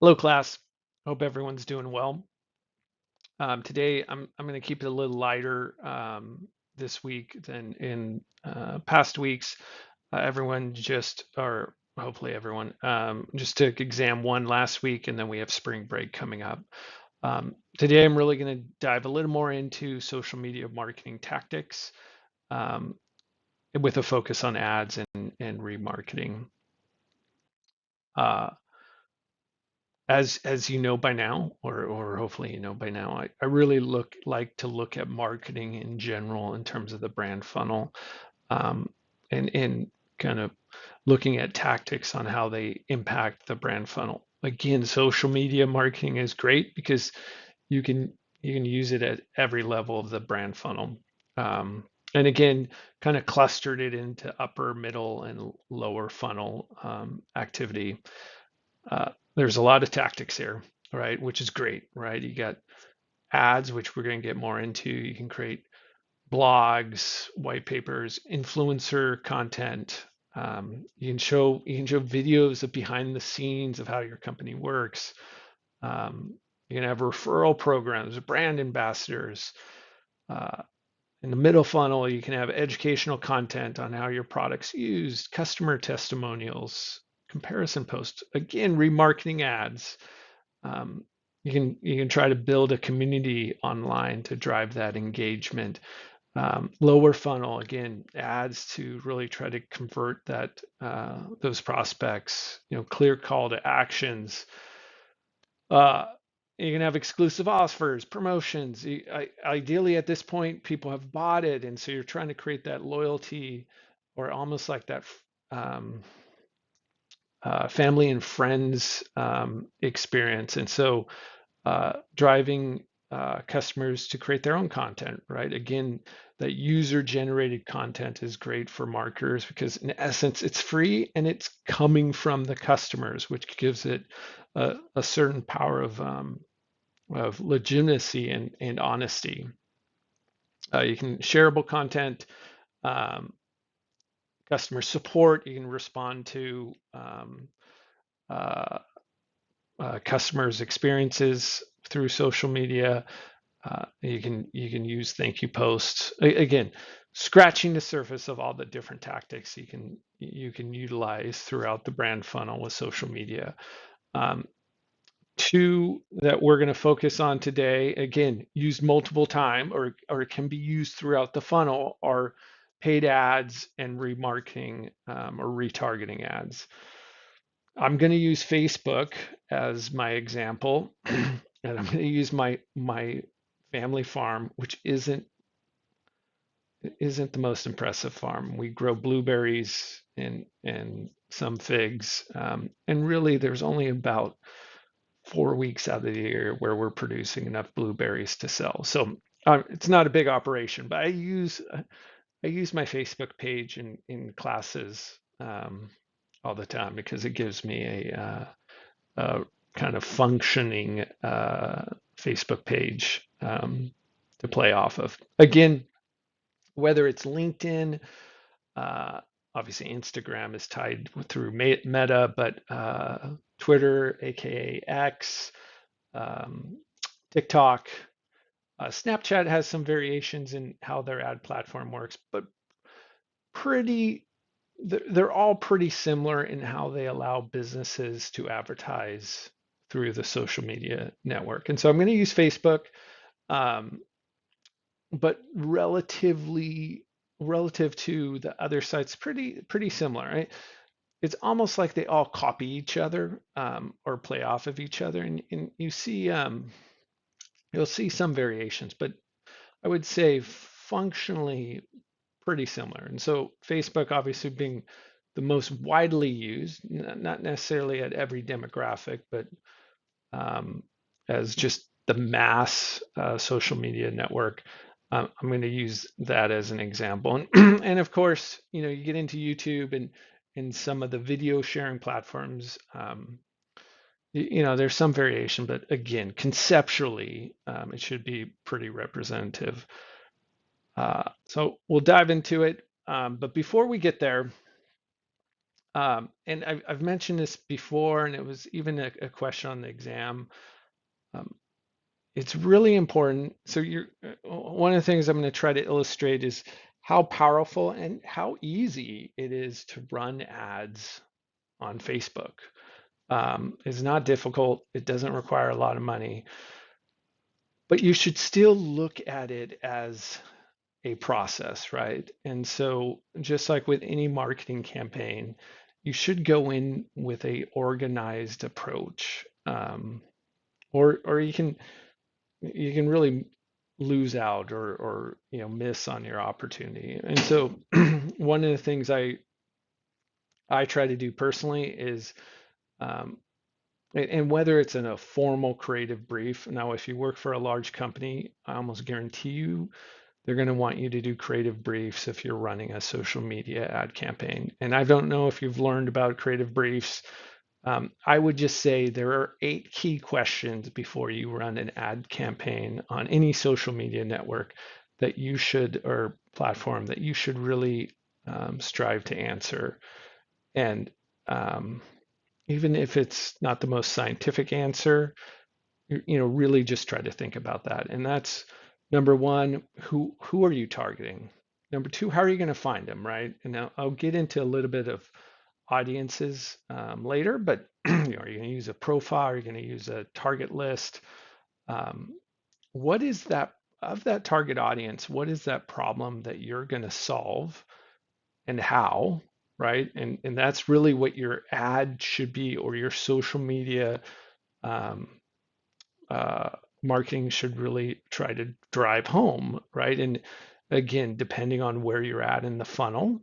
Hello, class. Hope everyone's doing well. Today, I'm going to keep it a little lighter this week than in past weeks. Everyone just, or hopefully everyone, just took exam one last week, and then we have spring break coming up. Today, I'm really going to dive a little more into social media marketing tactics um, with a focus on ads and remarketing. Uh, as you know by now, or hopefully you know by now, I really like to look at marketing in general in terms of the brand funnel, um, and kind of looking at tactics on how they impact the brand funnel. Again, social media marketing is great because you can you can use it at every level of the brand funnel. And again, kind of clustered it into upper, middle, and lower funnel activity. There's a lot of tactics here, right? Which is great, right? You got ads, which we're going to get more into. You can create blogs, white papers, influencer content. You can show videos of behind the scenes of how your company works. Um, you can have referral programs, brand ambassadors. Uh, in the middle funnel, you can have educational content on how your product's used, customer testimonials, comparison posts, again, remarketing ads. um, you can try to build a community online to drive that engagement. Lower funnel, again, ads to really try to convert that those prospects. Clear call to actions. uh, you can have exclusive offers, promotions. Ideally, at this point, people have bought it, and so you're trying to create that loyalty, or almost like that um, family and friends experience. And so driving customers to create their own content, right? Again, that user-generated content is great for marketers because, in essence, it's free and it's coming from the customers, which gives it a certain power of legitimacy and honesty. You can shareable content, um, customer support. You can respond to uh, customers' experiences through social media. You can use thank you posts. Again, scratching the surface of all the different tactics you can utilize throughout the brand funnel with social media. Um, Two that we're going to focus on today, again, used multiple time, or can be used throughout the funnel, are paid ads and remarketing, or retargeting ads. I'm going to use Facebook as my example, and I'm going to use my family farm, which isn't the most impressive farm. We grow blueberries and some figs, and really there's only about 4 weeks out of the year where we're producing enough blueberries to sell. So it's not a big operation, but I use my Facebook page in classes all the time because it gives me a kind of functioning Facebook page to play off of. Again, whether it's LinkedIn, uh, obviously Instagram is tied through Meta, but Twitter, aka X, um, TikTok, Snapchat has some variations in how their ad platform works, but pretty they're all pretty similar in how they allow businesses to advertise through the social media network. And so I'm going to use Facebook, um, but relative to the other sites, pretty similar, right? It's almost like they all copy each other, or play off of each other, and you'll see some variations, but I would say functionally pretty similar. And so Facebook obviously being the most widely used, not necessarily at every demographic, but um, as just the mass social media network. I'm going to use that as an example. And, and of course, you get into YouTube and some of the video sharing platforms. There's some variation, but again, conceptually, it should be pretty representative. So we'll dive into it. But before we get there, And I've mentioned this before, and it was even a question on the exam. Um, it's really important. So one of the things I'm going to try to illustrate is how powerful and how easy it is to run ads on Facebook. It's not difficult. It doesn't require a lot of money, but you should still look at it as a process, right? And so just like with any marketing campaign, you should go in with a organized approach. Or you can really lose out or miss on your opportunity. And so one of the things I try to do personally is um, and whether it's in a formal creative brief. Now, if you work for a large company, I almost guarantee you they're going to want you to do creative briefs if you're running a social media ad campaign. And I don't know if you've learned about creative briefs. I would just say there are 8 key questions before you run an ad campaign on any social media network that you should, or platform that you should really strive to answer. And um, even if it's not the most scientific answer, really just try to think about that. And that's number one, who are you targeting? Number two, how are you going to find them, right? And now I'll get into a little bit of audiences later, but are you going to use a profile? Are you going to use a target list? Um, what is that of that target audience? What is that problem that you're going to solve, and how, right? And that's really what your ad should be, or your social media um, uh, marketing should really try to drive home, right? And again, depending on where you're at in the funnel,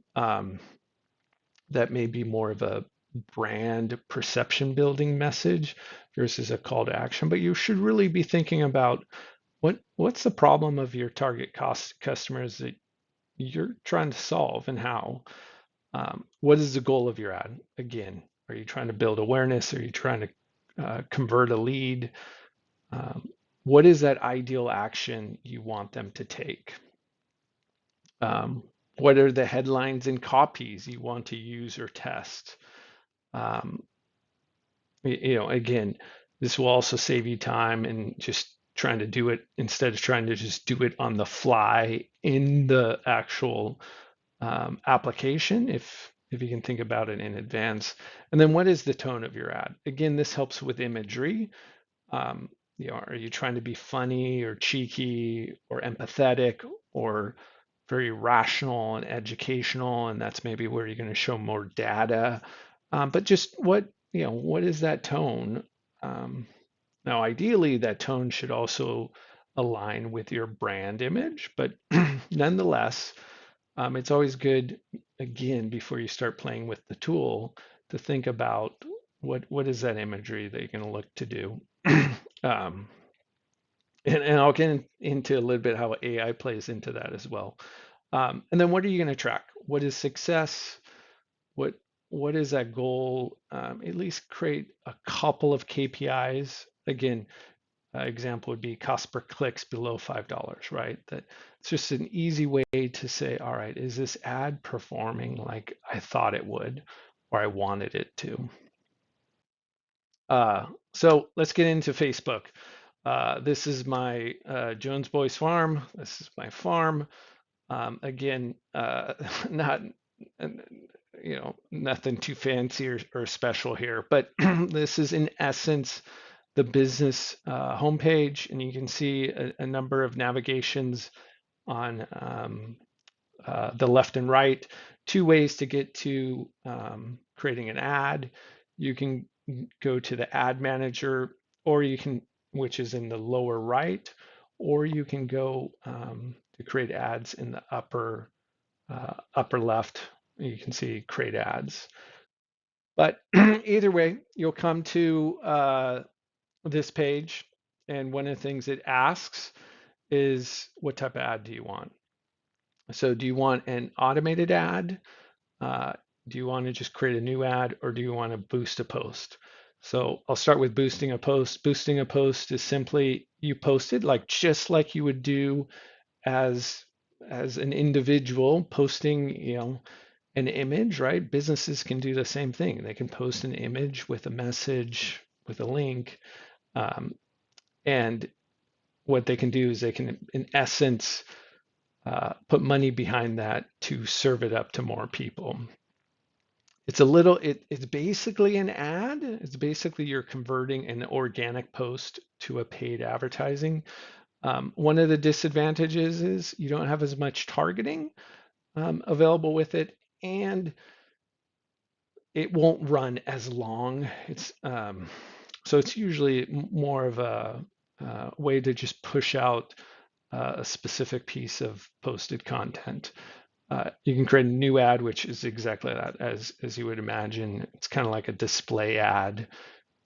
that may be more of a brand perception building message versus a call to action. But you should really be thinking about what's the problem of your target cost customers that you're trying to solve, and how. What is the goal of your ad? Again, are you trying to build awareness? Are you trying to convert a lead? Um, what is that ideal action you want them to take? Um, what are the headlines and copies you want to use or test? Um, again, this will also save you time and just trying to do it instead of trying to just do it on the fly in the actual application, if you can think about it in advance. And then what is the tone of your ad? Again, this helps with imagery. Um, are you trying to be funny or cheeky or empathetic or very rational and educational? And that's maybe where you're going to show more data. But just what is that tone? Um, Now, ideally, that tone should also align with your brand image, but nonetheless, it's always good, again, before you start playing with the tool, to think about what is that imagery that you're going to look to do. um, and I'll get into a little bit how AI plays into that as well. And then what are you going to track? What is success? What what is that goal? At least create a couple of KPIs. Again, example would be cost per clicks below $5, right? That it's just an easy way to say, all right, is this ad performing like I thought it would, or I wanted it to? So let's get into Facebook. This is my Jones Boys farm. This is my farm. Again, not nothing too fancy or special here, but this is in essence the business homepage, and you can see a number of navigations on the left and right. 2 ways to get to creating an ad. You can go to the ad manager, or you can, which is in the lower right, or you can go to create ads in the upper left. You can see create ads. But either way, you'll come to this page, and one of the things it asks is, what type of ad do you want? So do you want an automated ad? Uh, do you want to just create a new ad, or do you want to boost a post? So I'll start with boosting a post. Boosting a post is simply you post it like just like you would do as an individual posting, an image, right? Businesses can do the same thing. They can post an image with a message, with a link, um, and what they can do is they can, in essence, put money behind that to serve it up to more people. It's basically an ad. It's basically you're converting an organic post to a paid advertising. One of the disadvantages is you don't have as much targeting available with it, and it won't run as long. So it's usually more of a way to just push out a specific piece of posted content. You can create a new ad, which is exactly that, as you would imagine. It's kind of like a display ad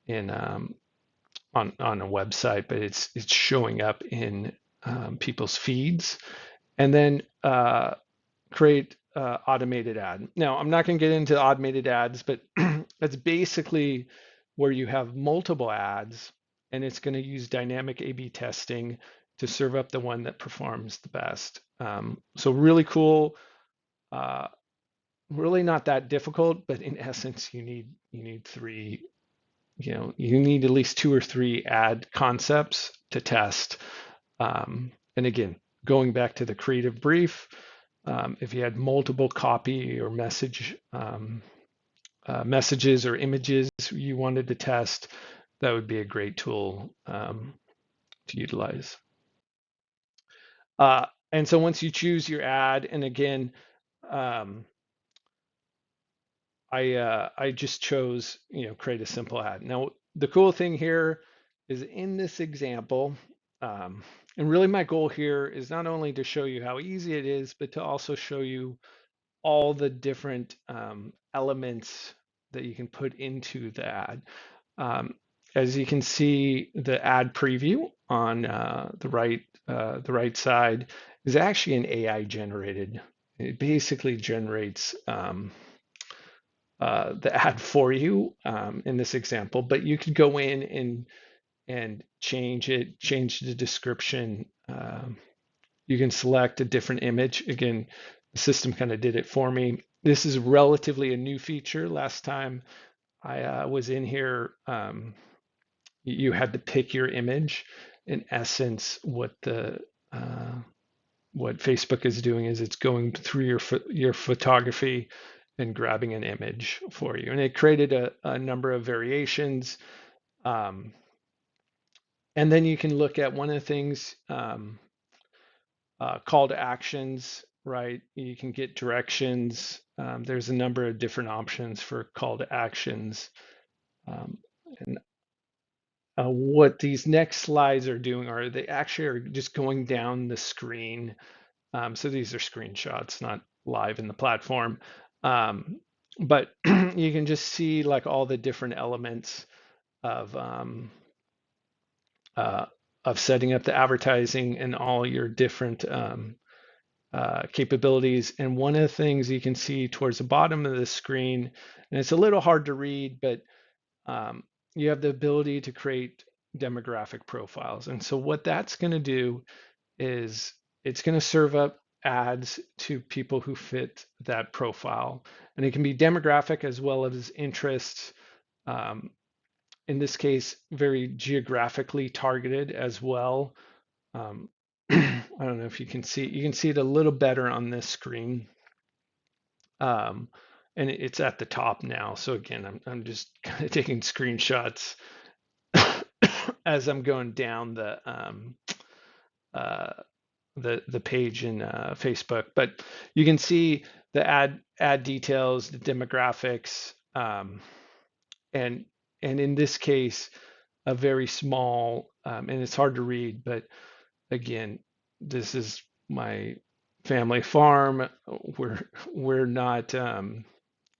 in on a website, but it's showing up in people's feeds, and then create automated ad. Now, I'm not going to get into automated ads, but that's basically where you have multiple ads, and it's going to use dynamic A/B testing to serve up the one that performs the best. So really cool. Uh, Really not that difficult, but in essence, you need three. You need at least two or three ad concepts to test. And again, going back to the creative brief, if you had multiple copy or messages or images you wanted to test, that would be a great tool to utilize. And so once you choose your ad, and again, um, I just chose, create a simple ad. Now, the cool thing here is in this example, um, and really my goal here is not only to show you how easy it is, but to also show you all the different elements that you can put into the ad. Um, as you can see, the ad preview on the right side is actually an AI generated. It basically generates the ad for you in this example, but you could go in and change it, change the description. You can select a different image. Again, the system kind of did it for me. This is relatively a new feature. Last time I was in here, you had to pick your image. In essence, what Facebook is doing is it's going through your photography and grabbing an image for you, and it created a number of variations. Um, and then you can look at one of the things, call to actions, right? You can get directions. There's a number of different options for call to actions. Um, and what these next slides are doing are they actually are just going down the screen. So these are screenshots, not live in the platform. But you can just see like all the different elements of um, uh, of setting up the advertising and all your different capabilities. And one of the things you can see towards the bottom of the screen, and it's a little hard to read, but um, you have the ability to create demographic profiles. And so what that's going to do is it's going to serve up ads to people who fit that profile. And it can be demographic as well as interests. Um, in this case, very geographically targeted as well. I don't know if you can see it a little better on this screen. Um, and it's at the top now. So again, I'm just kind of taking screenshots as I'm going down uh, the page in Facebook. But you can see the ad details, the demographics, and in this case, a very small, and it's hard to read, but again, this is my family farm. We're we're not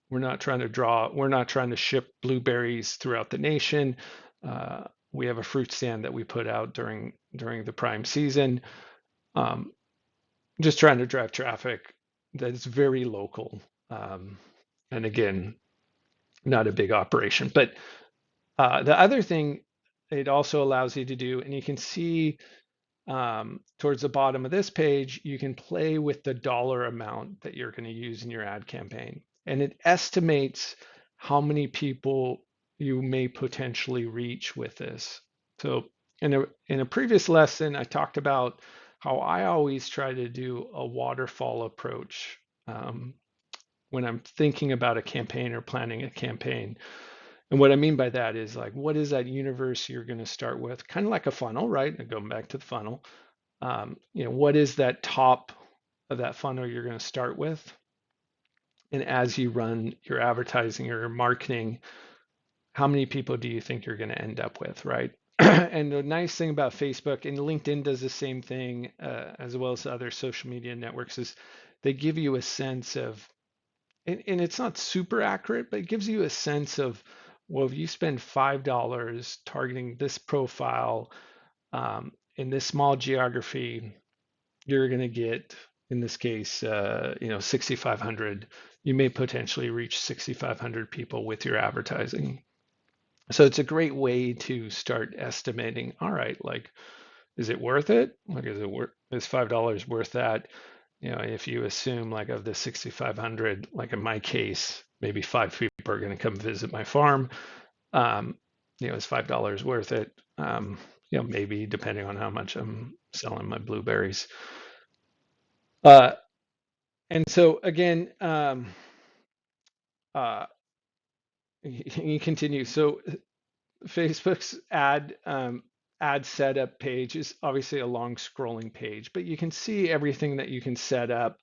we're not trying to we're not trying to ship blueberries throughout the nation. We have a fruit stand that we put out during the prime season. Um, just trying to drive traffic that's very local. Um, and again, not a big operation. But the other thing it also allows you to do, and you can see towards the bottom of this page, you can play with the dollar amount that you're going to use in your ad campaign. And it estimates how many people you may potentially reach with this. So in a previous lesson, I talked about how I always try to do a waterfall approach when I'm thinking about a campaign or planning a campaign. And what I mean by that is like, what is that universe you're going to start with? Kind of like a funnel, right? And going back to the funnel, what is that top of that funnel you're going to start with? And as you run your advertising or your marketing, how many people do you think you're going to end up with, right? And the nice thing about Facebook and LinkedIn does the same thing, as well as other social media networks, is they give you a sense of, and it's not super accurate, but it gives you a sense of, well, if you spend $5 targeting this profile in this small geography, you're going to get, in this case, 6,500. You may potentially reach 6,500 people with your advertising. So it's a great way to start estimating. All right, like, is it worth it? Like, is $5 worth that? If you assume like of the 6,500, like in my case, maybe 5 people are going to come visit my farm. Is $5 worth it? Maybe depending on how much I'm selling my blueberries. And so again, you continue. So Facebook's ad setup page is obviously a long scrolling page, but you can see everything that you can set up.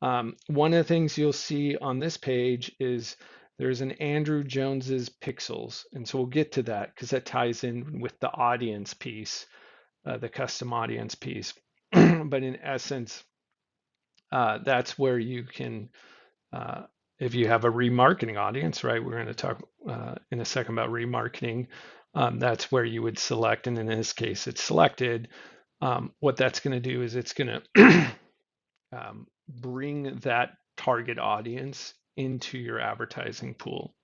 One of the things you'll see on this page is there's an Andrew Jones's Pixels, and so we'll get to that because that ties in with the audience piece, the custom audience piece. But in essence, that's where you can, if you have a remarketing audience, right? We're going to talk in a second about remarketing. That's where you would select, and in this case, it's selected. What that's going to do is it's going to bring that target audience into your advertising pool.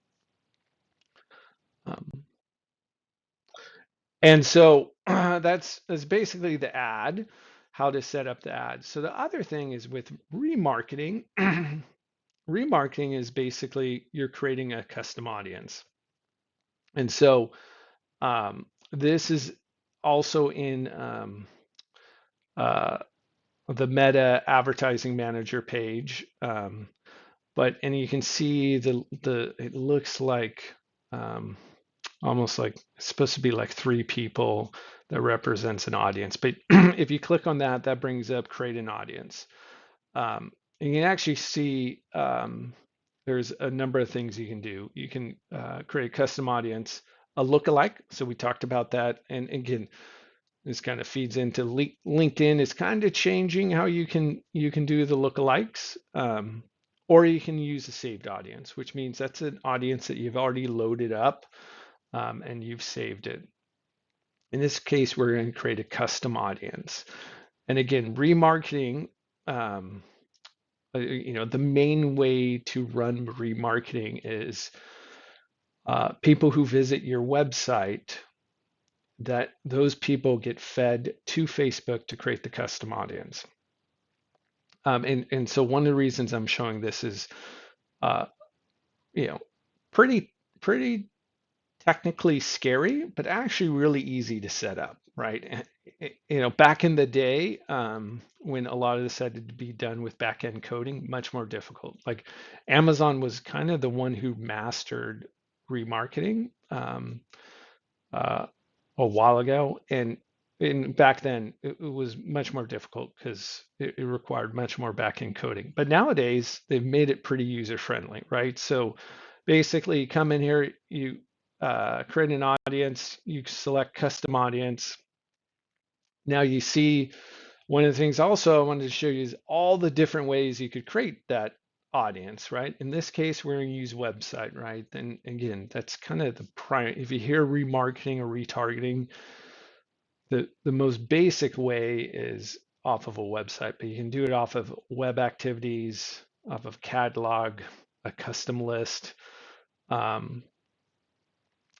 And so that's basically the ad, how to set up the ad. So the other thing is with remarketing, remarketing is basically you're creating a custom audience. And so this is also in the Meta Advertising Manager page. And you can see it looks like almost like it's supposed to be like 3 people that represents an audience. But if you click on that, that brings up create an audience. And you can actually see there's a number of things you can do. You can create a custom audience, a lookalike. So we talked about that. And again, this kind of feeds into LinkedIn. It's kind of changing how you can do the lookalikes. Or you can use a saved audience, which means that's an audience that you've already loaded up and you've saved it. In this case, we're going to create a custom audience. And again, remarketing, the main way to run remarketing is people who visit your website, that those people get fed to Facebook to create the custom audience. And so one of the reasons I'm showing this is, pretty technically scary, but actually really easy to set up, right? Back in the day, when a lot of this had to be done with back-end coding, much more difficult. Like Amazon was kind of the one who mastered remarketing a while ago, and back then it was much more difficult because it required much more back-end coding. But nowadays they've made it pretty user-friendly, right? So basically, you come in here, you create an audience, you select custom audience. Now you see one of the things also I wanted to show you is all the different ways you could create that audience, right? In this case, we're going to use website, right? And again, that's kind of the prime. If you hear remarketing or retargeting, the most basic way is off of a website, but you can do it off of web activities, off of catalog, a custom list. And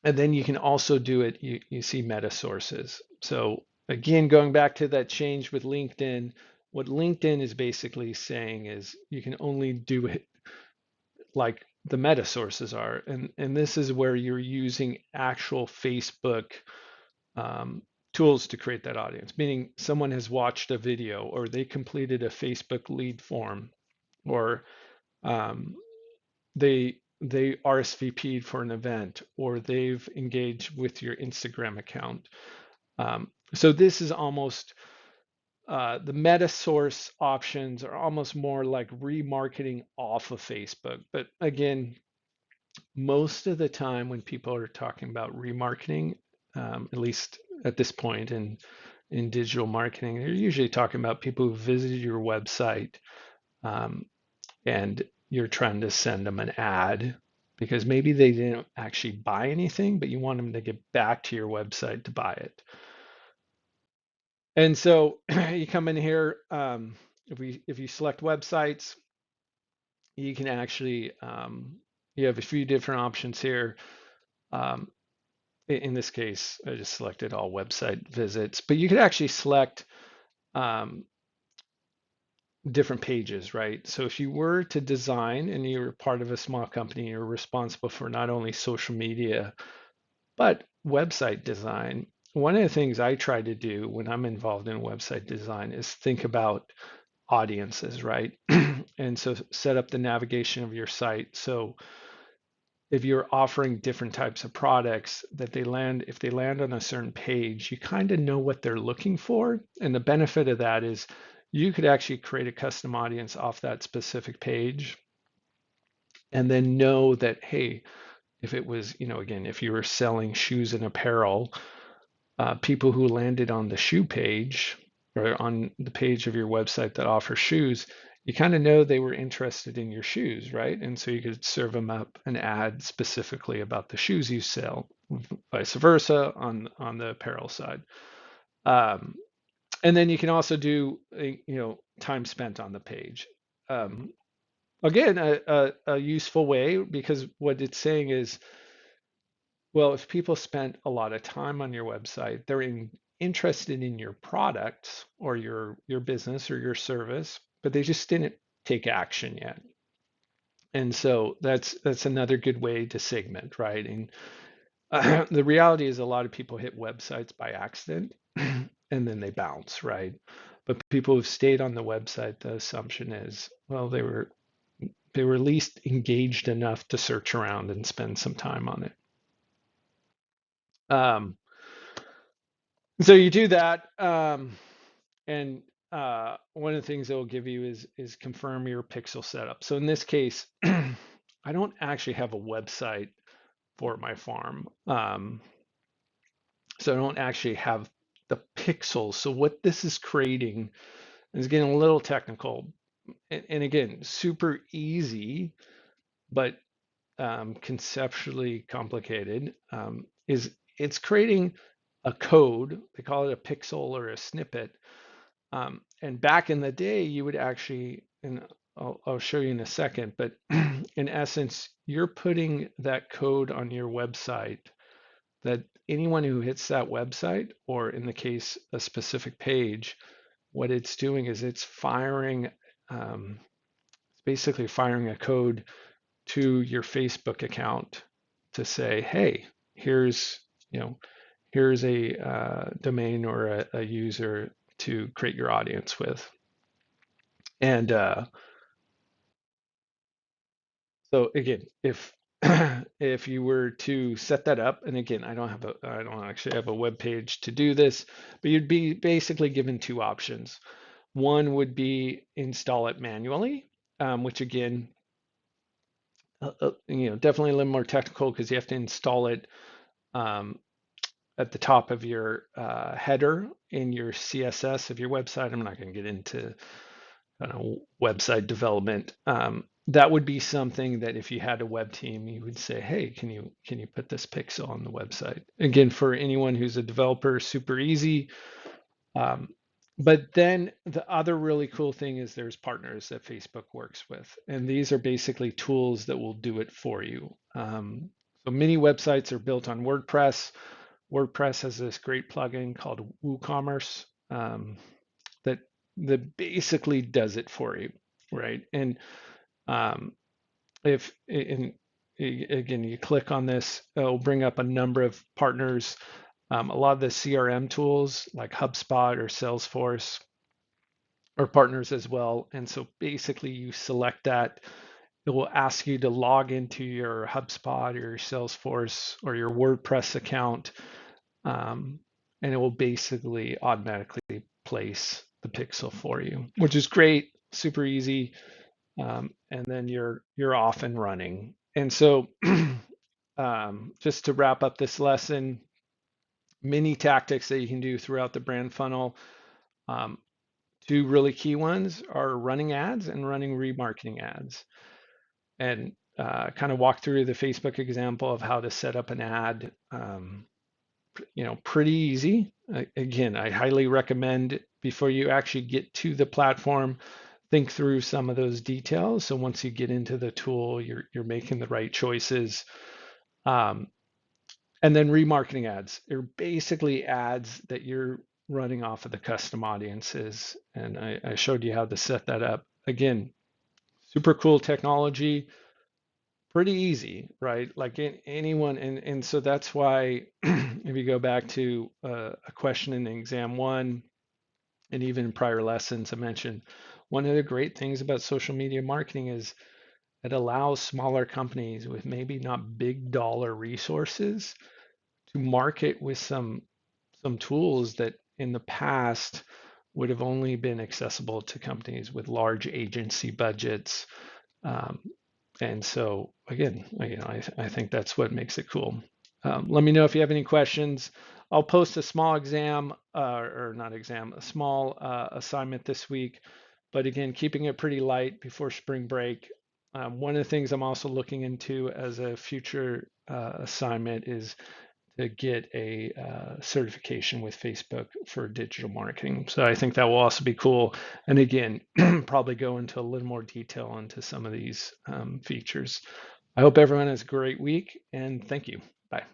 then you can also do it, you see meta sources. So again, going back to that change with LinkedIn, what LinkedIn is basically saying is you can only do it like the meta sources are. And this is where you're using actual Facebook um, tools to create that audience, meaning someone has watched a video or they completed a Facebook lead form or um, they RSVP'd for an event or they've engaged with your Instagram account. So this is almost the meta source options are almost more like remarketing off of Facebook. But again, most of the time when people are talking about remarketing, at least at this point in digital marketing, they're usually talking about people who visited your website um, and you're trying to send them an ad because maybe they didn't actually buy anything, but you want them to get back to your website to buy it. And so you come in here, if you select websites, you can actually you have a few different options here. Um, in this case, I just selected all website visits, but you could actually select um, different pages, right? So if you were to design and you're part of a small company, you're responsible for not only social media, but website design. One of the things I try to do when I'm involved in website design is think about audiences, right? And so set up the navigation of your site. So if you're offering different types of products that they land, if they land on a certain page, you kind of know what they're looking for. And the benefit of that is you could actually create a custom audience off that specific page and then know that, hey, if it was, again, if you were selling shoes and apparel, people who landed on the shoe page or on the page of your website that offers shoes, you kind of know they were interested in your shoes, right? And so you could serve them up an ad specifically about the shoes you sell, vice versa on the apparel side. Um, and then you can also do, time spent on the page. Um, Again, a useful way because what it's saying is well, if people spent a lot of time on your website, they're interested in your products or your business or your service, but they just didn't take action yet. And so that's another good way to segment, right? And the reality is a lot of people hit websites by accident and then they bounce, right? But people who've stayed on the website, the assumption is, well, they were at least engaged enough to search around and spend some time on it. Um, So you do that, and one of the things it will give you is confirm your pixel setup. So in this case, I don't actually have a website for my farm, so I don't actually have the pixels. So what this is creating is getting a little technical, and again, super easy, but conceptually complicated. Is it's creating a code. They call it a pixel or a snippet. And back in the day, you would actually, and I'll show you in a second, but in essence, you're putting that code on your website that anyone who hits that website, or in the case, a specific page, what it's doing is it's firing, it's basically firing a code to your Facebook account to say, hey, here's, you know, here's a domain or a user to create your audience with. And so again, if if you were to set that up, and again, I don't actually have a web page to do this, but you'd be basically given two options. One would be install it manually, which again, definitely a little more technical because you have to install it um, at the top of your header in your CSS of your website. I'm not going to get into website development. That would be something that if you had a web team, you would say, "Hey, can you put this pixel on the website?" Again, for anyone who's a developer, super easy. Um, but then the other really cool thing is there's partners that Facebook works with, and these are basically tools that will do it for you. So many websites are built on WordPress. WordPress has this great plugin called WooCommerce that that basically does it for you, right? And um, if in again you click on this, it'll bring up a number of partners. A lot of the CRM tools like HubSpot or Salesforce are partners as well. And so basically you select that. It will ask you to log into your HubSpot or your Salesforce or your WordPress account, and it will basically automatically place the pixel for you, which is great, super easy, and then you're off and running. And so, just to wrap up this lesson, many tactics that you can do throughout the brand funnel. Um, Two really key ones are running ads and running remarketing ads. And kind of walk through the Facebook example of how to set up an ad. Pretty easy. Again, I highly recommend before you actually get to the platform, think through some of those details. So once you get into the tool, you're making the right choices. Um, and then remarketing ads are basically ads that you're running off of the custom audiences. And I showed you how to set that up. Again, super cool technology, pretty easy, right? Like anyone, and so that's why if you go back to a question in exam one, and even in prior lessons, I mentioned one of the great things about social media marketing is it allows smaller companies with maybe not big dollar resources to market with some tools that in the past would have only been accessible to companies with large agency budgets. Um, and so again, I think that's what makes it cool. Let me know if you have any questions. I'll post a small exam, or not exam, a small assignment this week. But again, keeping it pretty light before spring break. One of the things I'm also looking into as a future assignment is to get a certification with Facebook for digital marketing. So I think that will also be cool. And again, probably go into a little more detail into some of these features. I hope everyone has a great week and thank you. Bye.